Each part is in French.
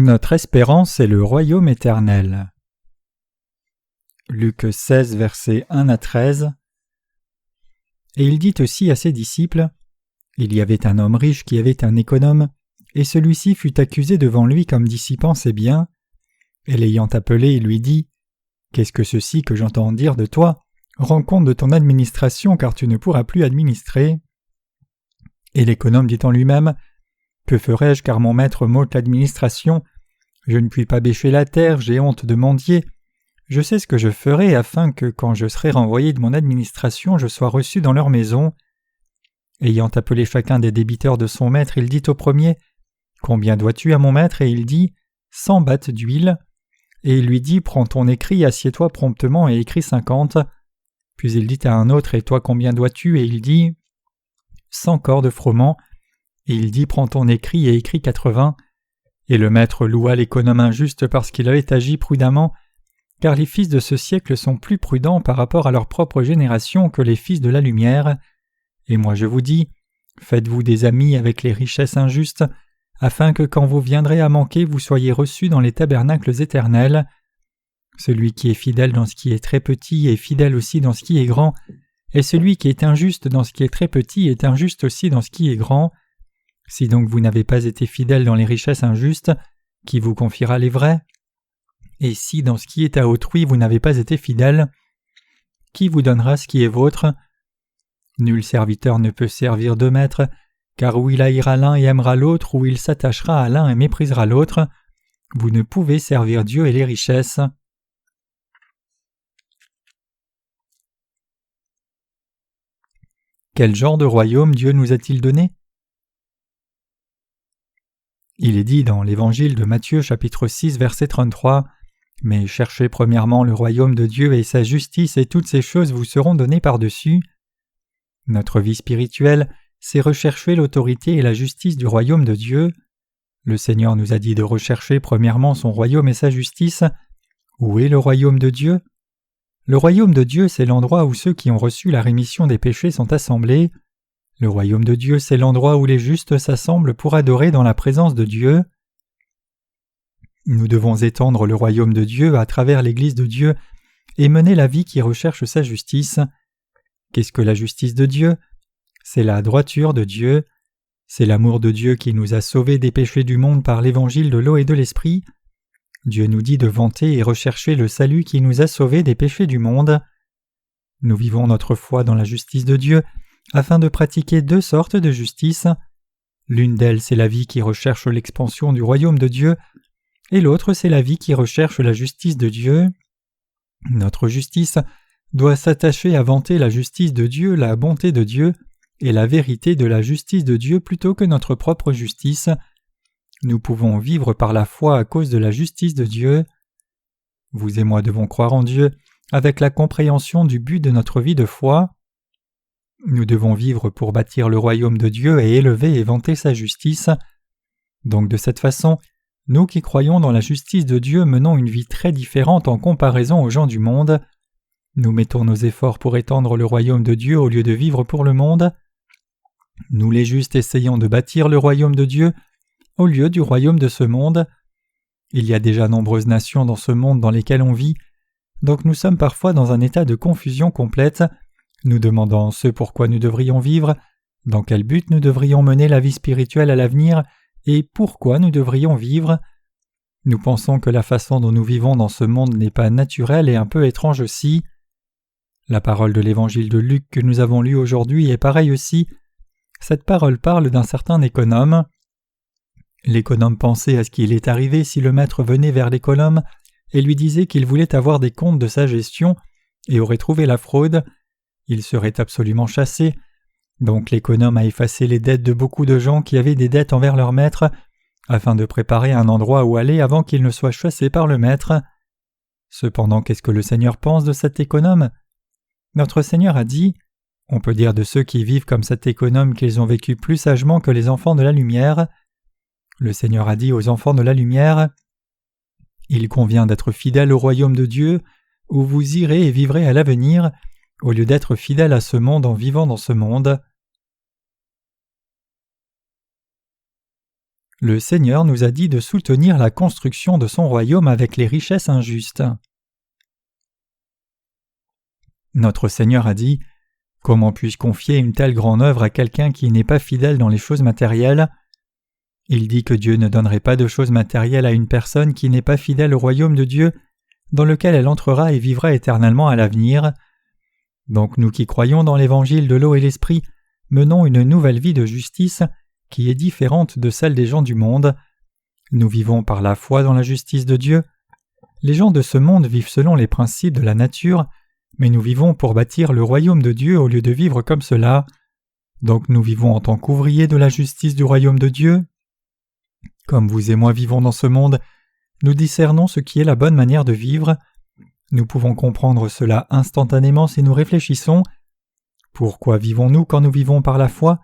Notre espérance est le royaume éternel. Luc 16, versets 1 à 13. Et il dit aussi à ses disciples, « Il y avait un homme riche qui avait un économe, et celui-ci fut accusé devant lui comme dissipant ses biens. Et l'ayant appelé, il lui dit, « Qu'est-ce que ceci que j'entends dire de toi ? Rends compte de ton administration, car tu ne pourras plus administrer. » Et l'économe dit en lui-même, « Que ferai-je, car mon maître m'ôte l'administration ? Je ne puis pas bêcher la terre, j'ai honte de mendier. Je sais ce que je ferai, afin que, quand je serai renvoyé de mon administration, je sois reçu dans leur maison. » Ayant appelé chacun des débiteurs de son maître, il dit au premier, « Combien dois-tu à mon maître ?» Et il dit, « 100 battes d'huile. » Et il lui dit, « Prends ton écrit, assieds-toi promptement et écris 50. » Puis il dit à un autre, « Et toi combien dois-tu ?» Et il dit, « 100 corps de froment. » Et il dit, « Prends ton écrit et écris 80. » Et le maître loua l'économe injuste parce qu'il avait agi prudemment, car les fils de ce siècle sont plus prudents par rapport à leur propre génération que les fils de la lumière. Et moi je vous dis, faites-vous des amis avec les richesses injustes, afin que quand vous viendrez à manquer, vous soyez reçus dans les tabernacles éternels. Celui qui est fidèle dans ce qui est très petit est fidèle aussi dans ce qui est grand, et celui qui est injuste dans ce qui est très petit est injuste aussi dans ce qui est grand. Si donc vous n'avez pas été fidèle dans les richesses injustes, qui vous confiera les vraies ? Et si dans ce qui est à autrui vous n'avez pas été fidèle, qui vous donnera ce qui est vôtre ? Nul serviteur ne peut servir deux maîtres, car ou il haïra l'un et aimera l'autre, ou il s'attachera à l'un et méprisera l'autre. Vous ne pouvez servir Dieu et les richesses. Quel genre de royaume Dieu nous a-t-il donné ? Il est dit dans l'Évangile de Matthieu chapitre 6 verset 33, « Mais cherchez premièrement le royaume de Dieu et sa justice, et toutes ces choses vous seront données par-dessus. » Notre vie spirituelle, c'est rechercher l'autorité et la justice du royaume de Dieu. Le Seigneur nous a dit de rechercher premièrement son royaume et sa justice. Où est le royaume de Dieu ? Le royaume de Dieu, c'est l'endroit où ceux qui ont reçu la rémission des péchés sont assemblés. Le royaume de Dieu, c'est l'endroit où les justes s'assemblent pour adorer dans la présence de Dieu. Nous devons étendre le royaume de Dieu à travers l'Église de Dieu et mener la vie qui recherche sa justice. Qu'est-ce que la justice de Dieu ? C'est la droiture de Dieu. C'est l'amour de Dieu qui nous a sauvés des péchés du monde par l'évangile de l'eau et de l'esprit. Dieu nous dit de vanter et rechercher le salut qui nous a sauvés des péchés du monde. Nous vivons notre foi dans la justice de Dieu afin de pratiquer deux sortes de justice. L'une d'elles, c'est la vie qui recherche l'expansion du royaume de Dieu, et l'autre, c'est la vie qui recherche la justice de Dieu. Notre justice doit s'attacher à vanter la justice de Dieu, la bonté de Dieu, et la vérité de la justice de Dieu plutôt que notre propre justice. Nous pouvons vivre par la foi à cause de la justice de Dieu. Vous et moi devons croire en Dieu avec la compréhension du but de notre vie de foi. Nous devons vivre pour bâtir le royaume de Dieu et élever et vanter sa justice. Donc de cette façon, nous qui croyons dans la justice de Dieu menons une vie très différente en comparaison aux gens du monde. Nous mettons nos efforts pour étendre le royaume de Dieu au lieu de vivre pour le monde. Nous les justes essayons de bâtir le royaume de Dieu au lieu du royaume de ce monde. Il y a déjà nombreuses nations dans ce monde dans lesquelles on vit, donc nous sommes parfois dans un état de confusion complète, nous demandant ce pourquoi nous devrions vivre, dans quel but nous devrions mener la vie spirituelle à l'avenir et pourquoi nous devrions vivre. Nous pensons que la façon dont nous vivons dans ce monde n'est pas naturelle et un peu étrange aussi. La parole de l'évangile de Luc que nous avons lu aujourd'hui est pareille aussi. Cette parole parle d'un certain économe. L'économe pensait à ce qui est arrivé si le maître venait vers l'économe et lui disait qu'il voulait avoir des comptes de sa gestion et aurait trouvé la fraude. Il serait absolument chassé. Donc l'économe a effacé les dettes de beaucoup de gens qui avaient des dettes envers leur maître, afin de préparer un endroit où aller avant qu'il ne soit chassé par le maître. Cependant, qu'est-ce que le Seigneur pense de cet économe ? Notre Seigneur a dit, on peut dire de ceux qui vivent comme cet économe qu'ils ont vécu plus sagement que les enfants de la lumière. Le Seigneur a dit aux enfants de la lumière, « Il convient d'être fidèle au royaume de Dieu, où vous irez et vivrez à l'avenir, au lieu d'être fidèle à ce monde en vivant dans ce monde. » Le Seigneur nous a dit de soutenir la construction de son royaume avec les richesses injustes. Notre Seigneur a dit « Comment puis-je confier une telle grande œuvre à quelqu'un qui n'est pas fidèle dans les choses matérielles ?» Il dit que Dieu ne donnerait pas de choses matérielles à une personne qui n'est pas fidèle au royaume de Dieu, dans lequel elle entrera et vivra éternellement à l'avenir. Donc nous qui croyons dans l'évangile de l'eau et l'esprit, menons une nouvelle vie de justice qui est différente de celle des gens du monde. Nous vivons par la foi dans la justice de Dieu. Les gens de ce monde vivent selon les principes de la nature, mais nous vivons pour bâtir le royaume de Dieu au lieu de vivre comme cela. Donc nous vivons en tant qu'ouvriers de la justice du royaume de Dieu. Comme vous et moi vivons dans ce monde, nous discernons ce qui est la bonne manière de vivre. Nous pouvons comprendre cela instantanément si nous réfléchissons. Pourquoi vivons-nous quand nous vivons par la foi ?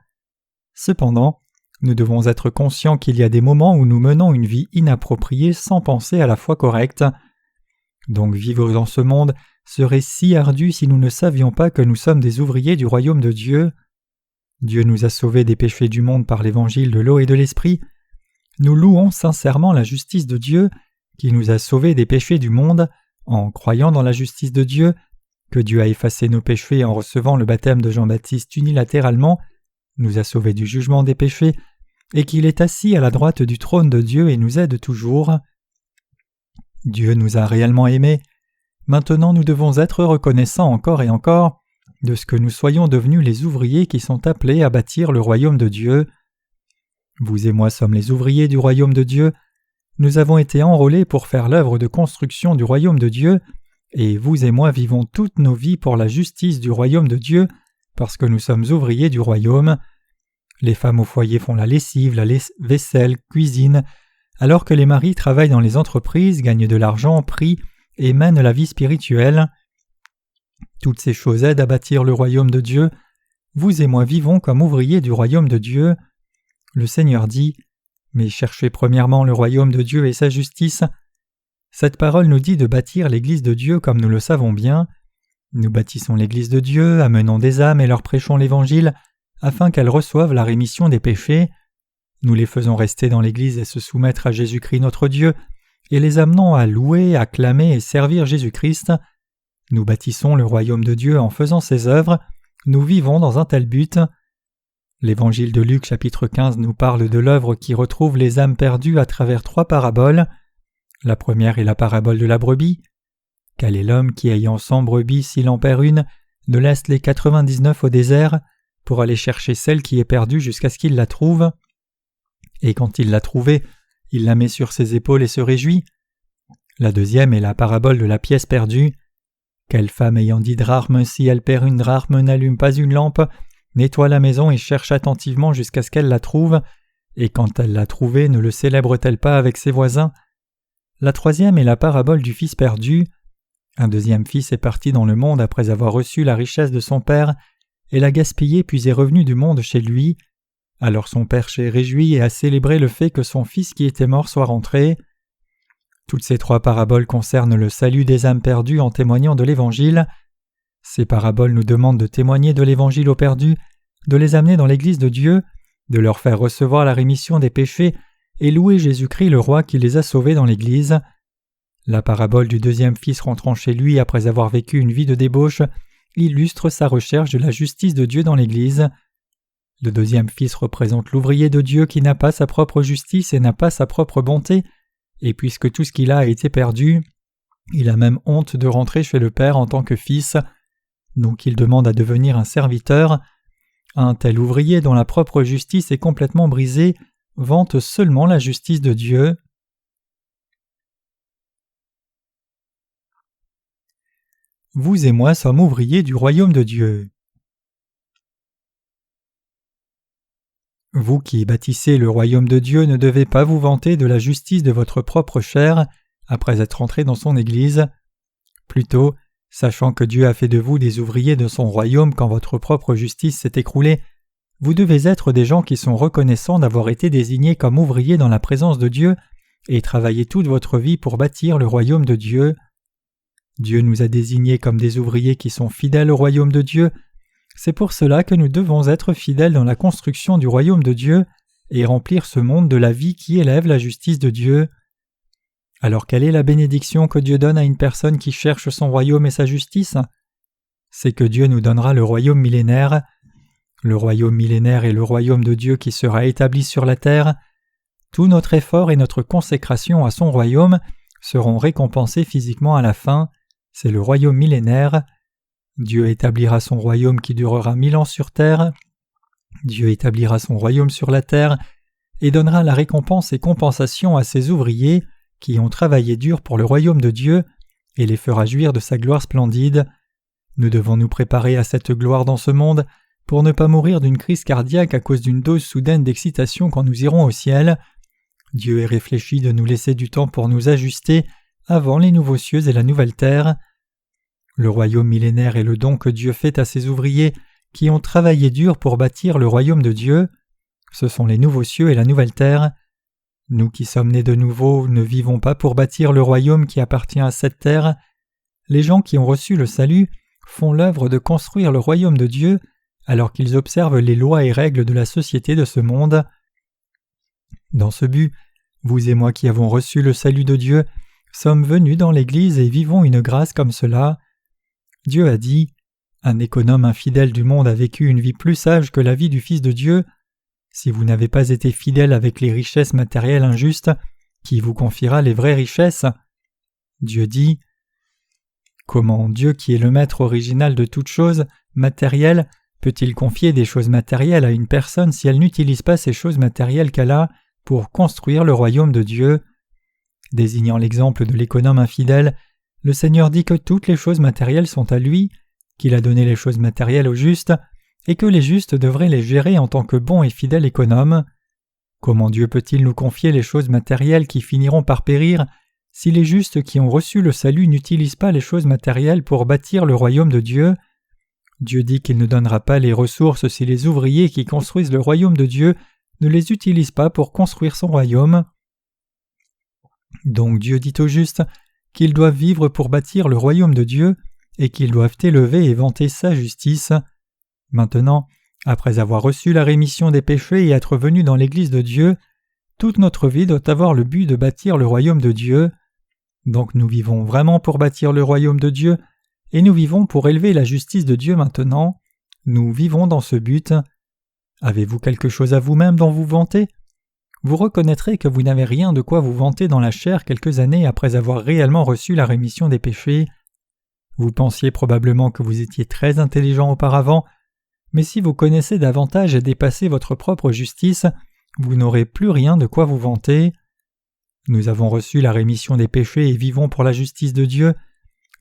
Cependant, nous devons être conscients qu'il y a des moments où nous menons une vie inappropriée sans penser à la foi correcte. Donc vivre dans ce monde serait si ardu si nous ne savions pas que nous sommes des ouvriers du royaume de Dieu. Dieu nous a sauvés des péchés du monde par l'évangile de l'eau et de l'esprit. Nous louons sincèrement la justice de Dieu qui nous a sauvés des péchés du monde en croyant dans la justice de Dieu, que Dieu a effacé nos péchés en recevant le baptême de Jean-Baptiste unilatéralement, nous a sauvés du jugement des péchés, et qu'il est assis à la droite du trône de Dieu et nous aide toujours. Dieu nous a réellement aimés. Maintenant nous devons être reconnaissants encore et encore de ce que nous soyons devenus les ouvriers qui sont appelés à bâtir le royaume de Dieu. Vous et moi sommes les ouvriers du royaume de Dieu. Nous avons été enrôlés pour faire l'œuvre de construction du royaume de Dieu, et vous et moi vivons toutes nos vies pour la justice du royaume de Dieu, parce que nous sommes ouvriers du royaume. Les femmes au foyer font la lessive, la vaisselle, cuisinent, alors que les maris travaillent dans les entreprises, gagnent de l'argent, prient et mènent la vie spirituelle. Toutes ces choses aident à bâtir le royaume de Dieu. Vous et moi vivons comme ouvriers du royaume de Dieu. Le Seigneur dit « Mais cherchez premièrement le royaume de Dieu et sa justice ». Cette parole nous dit de bâtir l'Église de Dieu comme nous le savons bien. Nous bâtissons l'Église de Dieu, amenons des âmes et leur prêchons l'Évangile, afin qu'elles reçoivent la rémission des péchés. Nous les faisons rester dans l'Église et se soumettre à Jésus-Christ notre Dieu, et les amenons à louer, acclamer et servir Jésus-Christ. Nous bâtissons le royaume de Dieu en faisant ses œuvres. Nous vivons dans un tel but. L'Évangile de Luc chapitre 15 nous parle de l'œuvre qui retrouve les âmes perdues à travers 3 paraboles. La première est la parabole de la brebis. Quel est l'homme qui, ayant 100 brebis, s'il en perd une, ne laisse les 99 au désert pour aller chercher celle qui est perdue jusqu'à ce qu'il la trouve? Et quand il l'a trouvée, il la met sur ses épaules et se réjouit. La deuxième est la parabole de la pièce perdue. Quelle femme ayant 10 drachmes, si elle perd une drachme, n'allume pas une lampe, nettoie la maison et cherche attentivement jusqu'à ce qu'elle la trouve, et quand elle l'a trouvée, ne le célèbre-t-elle pas avec ses voisins? La troisième est la parabole du fils perdu. Un deuxième fils est parti dans le monde après avoir reçu la richesse de son père, et l'a gaspillée puis est revenu du monde chez lui. Alors son père s'est réjoui et a célébré le fait que son fils qui était mort soit rentré. Toutes ces 3 paraboles concernent le salut des âmes perdues en témoignant de l'Évangile. Ces paraboles nous demandent de témoigner de l'Évangile aux perdus, de les amener dans l'Église de Dieu, de leur faire recevoir la rémission des péchés et louer Jésus-Christ le roi qui les a sauvés dans l'Église. La parabole du deuxième fils rentrant chez lui après avoir vécu une vie de débauche illustre sa recherche de la justice de Dieu dans l'Église. Le deuxième fils représente l'ouvrier de Dieu qui n'a pas sa propre justice et n'a pas sa propre bonté, et puisque tout ce qu'il a été perdu, il a même honte de rentrer chez le Père en tant que fils. Donc il demande à devenir un serviteur. Un tel ouvrier dont la propre justice est complètement brisée vante seulement la justice de Dieu. Vous et moi sommes ouvriers du royaume de Dieu. Vous qui bâtissez le royaume de Dieu ne devez pas vous vanter de la justice de votre propre chair après être entré dans son Église. Plutôt, sachant que Dieu a fait de vous des ouvriers de son royaume quand votre propre justice s'est écroulée, vous devez être des gens qui sont reconnaissants d'avoir été désignés comme ouvriers dans la présence de Dieu et travailler toute votre vie pour bâtir le royaume de Dieu. Dieu nous a désignés comme des ouvriers qui sont fidèles au royaume de Dieu. C'est pour cela que nous devons être fidèles dans la construction du royaume de Dieu et remplir ce monde de la vie qui élève la justice de Dieu. Alors quelle est la bénédiction que Dieu donne à une personne qui cherche son royaume et sa justice ? C'est que Dieu nous donnera le royaume millénaire. Le royaume millénaire est le royaume de Dieu qui sera établi sur la terre. Tout notre effort et notre consécration à son royaume seront récompensés physiquement à la fin. C'est le royaume millénaire. Dieu établira son royaume qui durera 1000 ans sur terre. Dieu établira son royaume sur la terre et donnera la récompense et compensation à ses ouvriers qui ont travaillé dur pour le royaume de Dieu et les fera jouir de sa gloire splendide. Nous devons nous préparer à cette gloire dans ce monde pour ne pas mourir d'une crise cardiaque à cause d'une dose soudaine d'excitation quand nous irons au ciel. Dieu est réfléchi de nous laisser du temps pour nous ajuster avant les nouveaux cieux et la nouvelle terre. Le royaume millénaire est le don que Dieu fait à ses ouvriers qui ont travaillé dur pour bâtir le royaume de Dieu. Ce sont les nouveaux cieux et la nouvelle terre. Nous qui sommes nés de nouveau ne vivons pas pour bâtir le royaume qui appartient à cette terre. Les gens qui ont reçu le salut font l'œuvre de construire le royaume de Dieu alors qu'ils observent les lois et règles de la société de ce monde. Dans ce but, vous et moi qui avons reçu le salut de Dieu sommes venus dans l'Église et vivons une grâce comme cela. Dieu a dit « Un économe infidèle du monde a vécu une vie plus sage que la vie du Fils de Dieu. Si vous n'avez pas été fidèle avec les richesses matérielles injustes, qui vous confiera les vraies richesses ?» Dieu dit « Comment Dieu qui est le maître original de toutes choses, matérielles, peut-il confier des choses matérielles à une personne si elle n'utilise pas ces choses matérielles qu'elle a pour construire le royaume de Dieu ?» Désignant l'exemple de l'économe infidèle, le Seigneur dit que toutes les choses matérielles sont à lui, qu'il a donné les choses matérielles aux justes, et que les justes devraient les gérer en tant que bons et fidèles économes. Comment Dieu peut-il nous confier les choses matérielles qui finiront par périr si les justes qui ont reçu le salut n'utilisent pas les choses matérielles pour bâtir le royaume de Dieu ? Dieu dit qu'il ne donnera pas les ressources si les ouvriers qui construisent le royaume de Dieu ne les utilisent pas pour construire son royaume. Donc Dieu dit aux justes qu'ils doivent vivre pour bâtir le royaume de Dieu et qu'ils doivent élever et vanter sa justice. Maintenant, après avoir reçu la rémission des péchés et être venus dans l'Église de Dieu, toute notre vie doit avoir le but de bâtir le royaume de Dieu. Donc nous vivons vraiment pour bâtir le royaume de Dieu et nous vivons pour élever la justice de Dieu maintenant. Nous vivons dans ce but. Avez-vous quelque chose à vous-même dont vous vantez ? Vous reconnaîtrez que vous n'avez rien de quoi vous vanter dans la chair quelques années après avoir réellement reçu la rémission des péchés. Vous pensiez probablement que vous étiez très intelligent auparavant, mais si vous connaissez davantage et dépassez votre propre justice, vous n'aurez plus rien de quoi vous vanter. Nous avons reçu la rémission des péchés et vivons pour la justice de Dieu.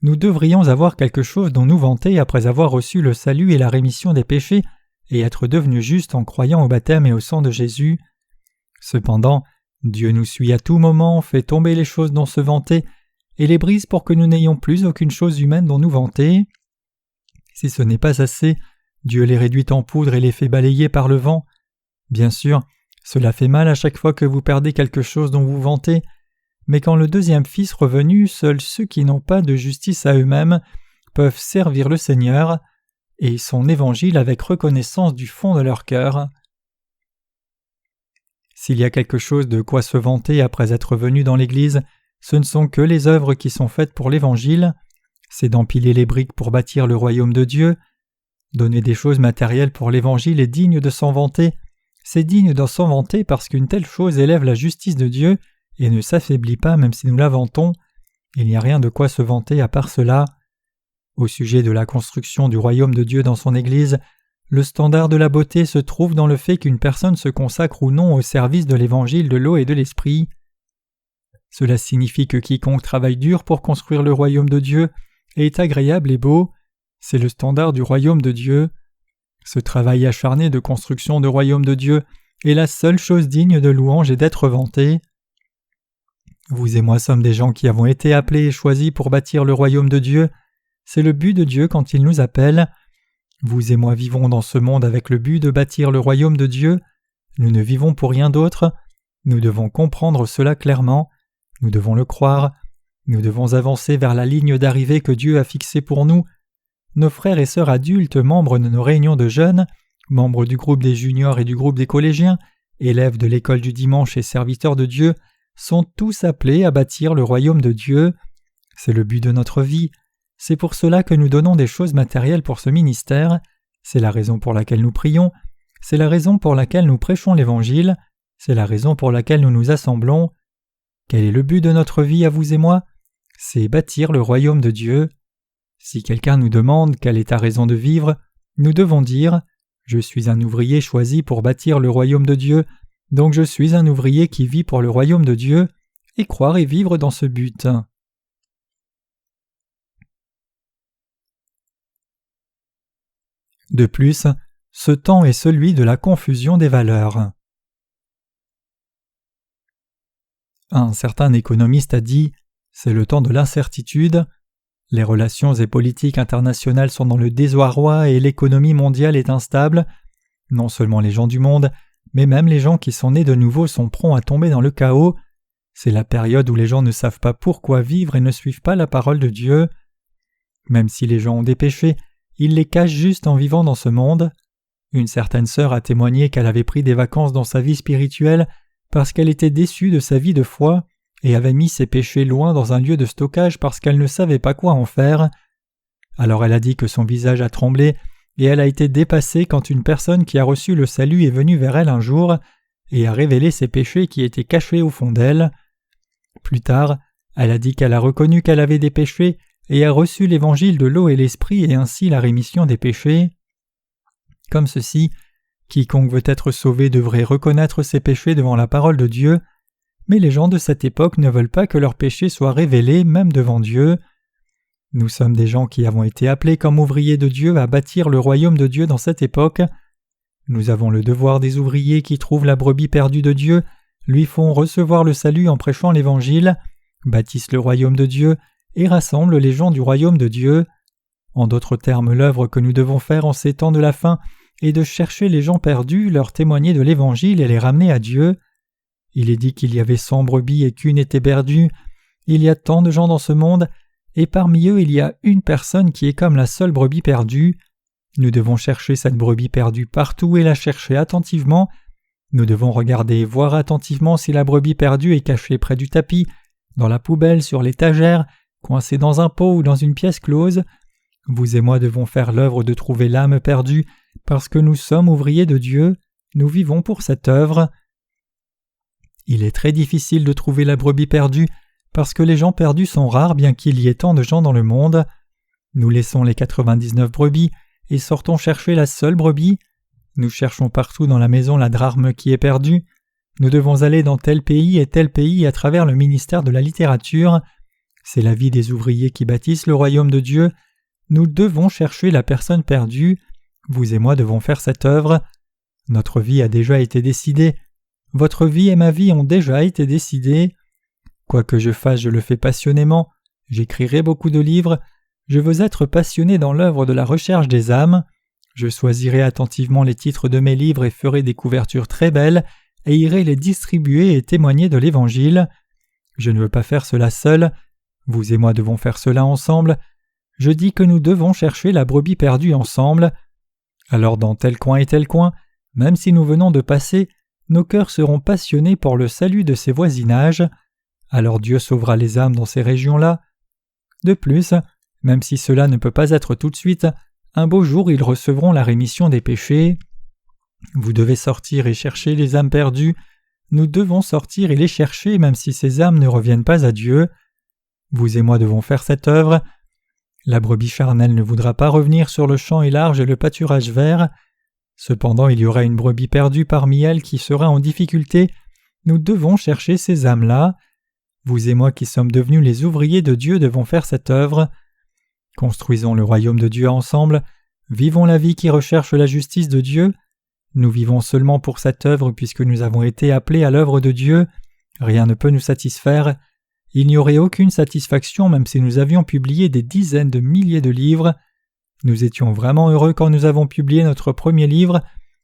Nous devrions avoir quelque chose dont nous vanter après avoir reçu le salut et la rémission des péchés et être devenus justes en croyant au baptême et au sang de Jésus. Cependant, Dieu nous suit à tout moment, fait tomber les choses dont se vanter et les brise pour que nous n'ayons plus aucune chose humaine dont nous vanter. Si ce n'est pas assez, Dieu les réduit en poudre et les fait balayer par le vent. Bien sûr, cela fait mal à chaque fois que vous perdez quelque chose dont vous vantez, mais quand le deuxième Fils revenu, seuls ceux qui n'ont pas de justice à eux-mêmes peuvent servir le Seigneur et son évangile avec reconnaissance du fond de leur cœur. S'il y a quelque chose de quoi se vanter après être venu dans l'Église, ce ne sont que les œuvres qui sont faites pour l'Évangile. C'est d'empiler les briques pour bâtir le royaume de Dieu. Donner des choses matérielles pour l'Évangile est digne de s'en vanter. C'est digne de s'en vanter parce qu'une telle chose élève la justice de Dieu et ne s'affaiblit pas même si nous la vantons. Il n'y a rien de quoi se vanter à part cela. Au sujet de la construction du royaume de Dieu dans son Église, le standard de la beauté se trouve dans le fait qu'une personne se consacre ou non au service de l'Évangile de l'eau et de l'Esprit. Cela signifie que quiconque travaille dur pour construire le royaume de Dieu est agréable et beau. C'est le standard du royaume de Dieu. Ce travail acharné de construction du royaume de Dieu est la seule chose digne de louange et d'être vanté. Vous et moi sommes des gens qui avons été appelés et choisis pour bâtir le royaume de Dieu. C'est le but de Dieu quand il nous appelle. Vous et moi vivons dans ce monde avec le but de bâtir le royaume de Dieu. Nous ne vivons pour rien d'autre. Nous devons comprendre cela clairement. Nous devons le croire. Nous devons avancer vers la ligne d'arrivée que Dieu a fixée pour nous. Nos frères et sœurs adultes, membres de nos réunions de jeunes, membres du groupe des juniors et du groupe des collégiens, élèves de l'école du dimanche et serviteurs de Dieu, sont tous appelés à bâtir le royaume de Dieu. C'est le but de notre vie. C'est pour cela que nous donnons des choses matérielles pour ce ministère. C'est la raison pour laquelle nous prions. C'est la raison pour laquelle nous prêchons l'Évangile. C'est la raison pour laquelle nous nous assemblons. Quel est le but de notre vie à vous et moi? C'est bâtir le royaume de Dieu. Si quelqu'un nous demande quelle est ta raison de vivre, nous devons dire « Je suis un ouvrier choisi pour bâtir le royaume de Dieu, donc je suis un ouvrier qui vit pour le royaume de Dieu, et croire et vivre dans ce but. » De plus, ce temps est celui de la confusion des valeurs. Un certain économiste a dit « C'est le temps de l'incertitude ». Les relations et politiques internationales sont dans le désarroi et l'économie mondiale est instable. Non seulement les gens du monde, mais même les gens qui sont nés de nouveau sont prompts à tomber dans le chaos. C'est la période où les gens ne savent pas pourquoi vivre et ne suivent pas la parole de Dieu. Même si les gens ont des péchés, ils les cachent juste en vivant dans ce monde. Une certaine sœur a témoigné qu'elle avait pris des vacances dans sa vie spirituelle parce qu'elle était déçue de sa vie de foi et avait mis ses péchés loin dans un lieu de stockage parce qu'elle ne savait pas quoi en faire. Alors elle a dit que son visage a tremblé et elle a été dépassée quand une personne qui a reçu le salut est venue vers elle un jour et a révélé ses péchés qui étaient cachés au fond d'elle. Plus tard, elle a dit qu'elle a reconnu qu'elle avait des péchés et a reçu l'évangile de l'eau et l'esprit et ainsi la rémission des péchés. Comme ceci, quiconque veut être sauvé devrait reconnaître ses péchés devant la parole de Dieu, mais les gens de cette époque ne veulent pas que leurs péchés soient révélés même devant Dieu. Nous sommes des gens qui avons été appelés comme ouvriers de Dieu à bâtir le royaume de Dieu dans cette époque. Nous avons le devoir des ouvriers qui trouvent la brebis perdue de Dieu, lui font recevoir le salut en prêchant l'Évangile, bâtissent le royaume de Dieu et rassemblent les gens du royaume de Dieu. En d'autres termes, l'œuvre que nous devons faire en ces temps de la fin est de chercher les gens perdus, leur témoigner de l'Évangile et les ramener à Dieu. Il est dit qu'il y avait 100 brebis et qu'une était perdue. Il y a tant de gens dans ce monde, et parmi eux il y a une personne qui est comme la seule brebis perdue. Nous devons chercher cette brebis perdue partout et la chercher attentivement. Nous devons regarder et voir attentivement si la brebis perdue est cachée près du tapis, dans la poubelle, sur l'étagère, coincée dans un pot ou dans une pièce close. Vous et moi devons faire l'œuvre de trouver l'âme perdue, parce que nous sommes ouvriers de Dieu, nous vivons pour cette œuvre. Il est très difficile de trouver la brebis perdue, parce que les gens perdus sont rares bien qu'il y ait tant de gens dans le monde. Nous laissons les 99 brebis et sortons chercher la seule brebis. Nous cherchons partout dans la maison la drachme qui est perdue. Nous devons aller dans tel pays et tel pays à travers le ministère de la littérature. C'est la vie des ouvriers qui bâtissent le royaume de Dieu. Nous devons chercher la personne perdue. Vous et moi devons faire cette œuvre. Notre vie a déjà été décidée. Votre vie et ma vie ont déjà été décidées. Quoi que je fasse, je le fais passionnément. J'écrirai beaucoup de livres. Je veux être passionné dans l'œuvre de la recherche des âmes. Je choisirai attentivement les titres de mes livres et ferai des couvertures très belles et irai les distribuer et témoigner de l'Évangile. Je ne veux pas faire cela seul. Vous et moi devons faire cela ensemble. Je dis que nous devons chercher la brebis perdue ensemble. Alors dans tel coin et tel coin, même si nous venons de passer, nos cœurs seront passionnés pour le salut de ces voisinages. Alors Dieu sauvera les âmes dans ces régions-là. De plus, même si cela ne peut pas être tout de suite, un beau jour ils recevront la rémission des péchés. Vous devez sortir et chercher les âmes perdues. Nous devons sortir et les chercher même si ces âmes ne reviennent pas à Dieu. Vous et moi devons faire cette œuvre. La brebis charnelle ne voudra pas revenir sur le champ large et le pâturage vert. Cependant, il y aura une brebis perdue parmi elles qui sera en difficulté. Nous devons chercher ces âmes-là. Vous et moi qui sommes devenus les ouvriers de Dieu devons faire cette œuvre. Construisons le royaume de Dieu ensemble. Vivons la vie qui recherche la justice de Dieu. Nous vivons seulement pour cette œuvre puisque nous avons été appelés à l'œuvre de Dieu. Rien ne peut nous satisfaire. Il n'y aurait aucune satisfaction même si nous avions publié des dizaines de milliers de livres. Nous étions vraiment heureux quand nous avons publié notre premier livre,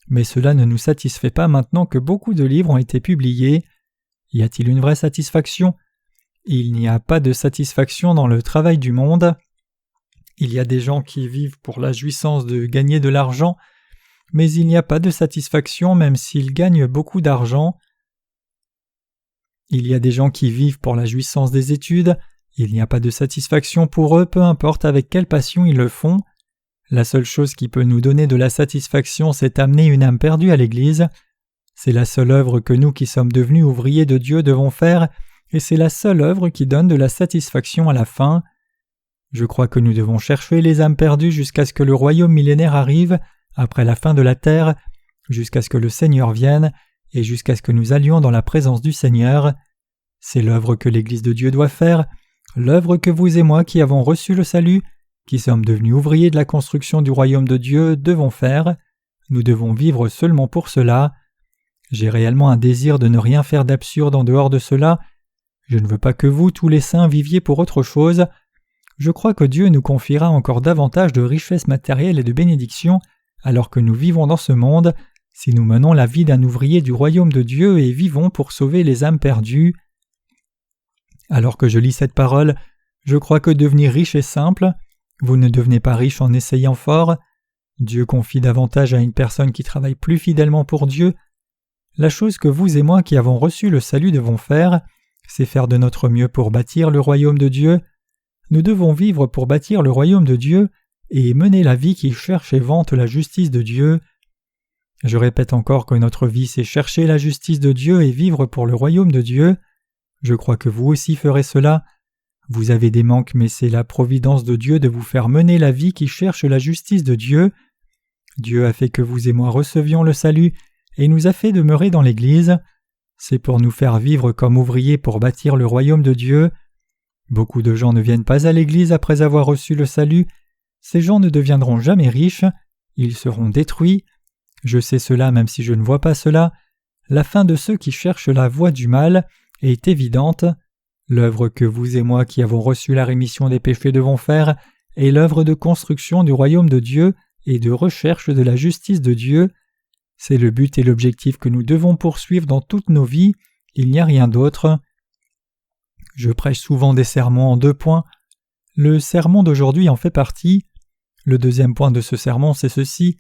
mais cela ne nous satisfait pas maintenant que beaucoup de livres ont été publiés. Y a-t-il une vraie satisfaction? Il n'y a pas de satisfaction dans le travail du monde. Il y a des gens qui vivent pour la jouissance de gagner de l'argent. mais il n'y a pas de satisfaction même s'ils gagnent beaucoup d'argent. Il y a des gens qui vivent pour la jouissance des études, il n'y a pas de satisfaction pour eux, peu importe avec quelle passion ils le font. La seule chose qui peut nous donner de la satisfaction, c'est amener une âme perdue à l'Église. C'est la seule œuvre que nous qui sommes devenus ouvriers de Dieu devons faire, et c'est la seule œuvre qui donne de la satisfaction à la fin. Je crois que nous devons chercher les âmes perdues jusqu'à ce que le royaume millénaire arrive, après la fin de la terre, jusqu'à ce que le Seigneur vienne, et jusqu'à ce que nous allions dans la présence du Seigneur. C'est l'œuvre que l'Église de Dieu doit faire, l'œuvre que vous et moi qui avons reçu le salut, qui sommes devenus ouvriers de la construction du royaume de Dieu, devons faire. Nous devons vivre seulement pour cela. J'ai réellement un désir de ne rien faire d'absurde en dehors de cela. Je ne veux pas que vous, tous les saints, viviez pour autre chose. Je crois que Dieu nous confiera encore davantage de richesses matérielles et de bénédictions alors que nous vivons dans ce monde, si nous menons la vie d'un ouvrier du royaume de Dieu et vivons pour sauver les âmes perdues. Alors que je lis cette parole, je crois que devenir riche est simple. Vous ne devenez pas riche en essayant fort. Dieu confie davantage à une personne qui travaille plus fidèlement pour Dieu. La chose que vous et moi qui avons reçu le salut devons faire, c'est faire de notre mieux pour bâtir le royaume de Dieu. Nous devons vivre pour bâtir le royaume de Dieu et mener la vie qui cherche et vante la justice de Dieu. Je répète encore que notre vie c'est chercher la justice de Dieu et vivre pour le royaume de Dieu. Je crois que vous aussi ferez cela. Vous avez des manques, mais c'est la providence de Dieu de vous faire mener la vie qui cherche la justice de Dieu. Dieu a fait que vous et moi recevions le salut et nous a fait demeurer dans l'Église. C'est pour nous faire vivre comme ouvriers pour bâtir le royaume de Dieu. Beaucoup de gens ne viennent pas à l'Église après avoir reçu le salut. Ces gens ne deviendront jamais riches, ils seront détruits. Je sais cela même si je ne vois pas cela. La fin de ceux qui cherchent la voie du mal est évidente. L'œuvre que vous et moi qui avons reçu la rémission des péchés devons faire est l'œuvre de construction du royaume de Dieu et de recherche de la justice de Dieu. C'est le but et l'objectif que nous devons poursuivre dans toutes nos vies, il n'y a rien d'autre. Je prêche souvent des sermons en 2 points. Le sermon d'aujourd'hui en fait partie. Le deuxième point de ce sermon, c'est ceci.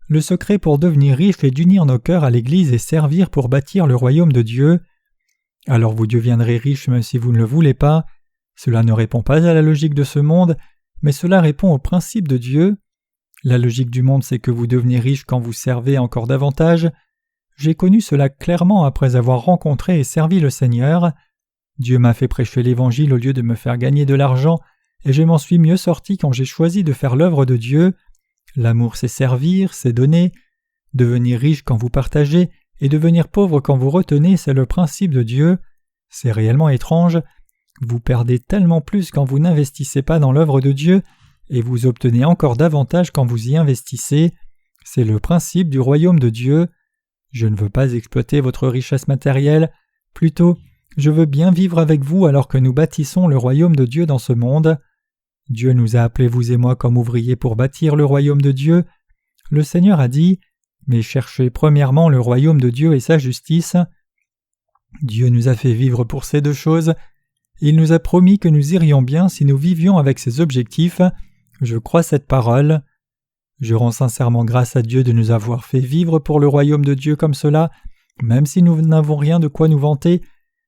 Le secret pour devenir riche est d'unir nos cœurs à l'Église et servir pour bâtir le royaume de Dieu. Alors vous deviendrez riche même si vous ne le voulez pas. Cela ne répond pas à la logique de ce monde, mais cela répond au principe de Dieu. La logique du monde, c'est que vous devenez riche quand vous servez encore davantage. J'ai connu cela clairement après avoir rencontré et servi le Seigneur. Dieu m'a fait prêcher l'Évangile au lieu de me faire gagner de l'argent, et je m'en suis mieux sorti quand j'ai choisi de faire l'œuvre de Dieu. L'amour, c'est servir, c'est donner. Devenir riche quand vous partagez, et devenir pauvre quand vous retenez, c'est le principe de Dieu. C'est réellement étrange. Vous perdez tellement plus quand vous n'investissez pas dans l'œuvre de Dieu, et vous obtenez encore davantage quand vous y investissez. C'est le principe du royaume de Dieu. Je ne veux pas exploiter votre richesse matérielle, plutôt, je veux bien vivre avec vous alors que nous bâtissons le royaume de Dieu dans ce monde. Dieu nous a appelés vous et moi comme ouvriers pour bâtir le royaume de Dieu. Le Seigneur a dit « Mais cherchez premièrement le royaume de Dieu et sa justice ». Dieu nous a fait vivre pour ces 2 choses. Il nous a promis que nous irions bien si nous vivions avec ces objectifs. Je crois cette parole. Je rends sincèrement grâce à Dieu de nous avoir fait vivre pour le royaume de Dieu comme cela, même si nous n'avons rien de quoi nous vanter,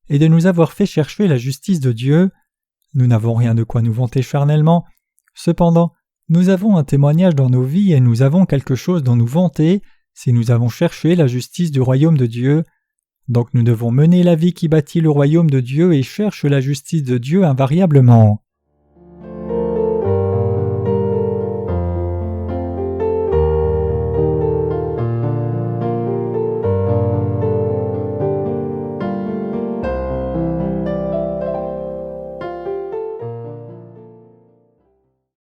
et de nous avoir fait chercher la justice de Dieu. Nous n'avons rien de quoi nous vanter charnellement. Cependant, nous avons un témoignage dans nos vies et nous avons quelque chose dont nous vanter si nous avons cherché la justice du royaume de Dieu. Donc nous devons mener la vie qui bâtit le royaume de Dieu et cherche la justice de Dieu invariablement.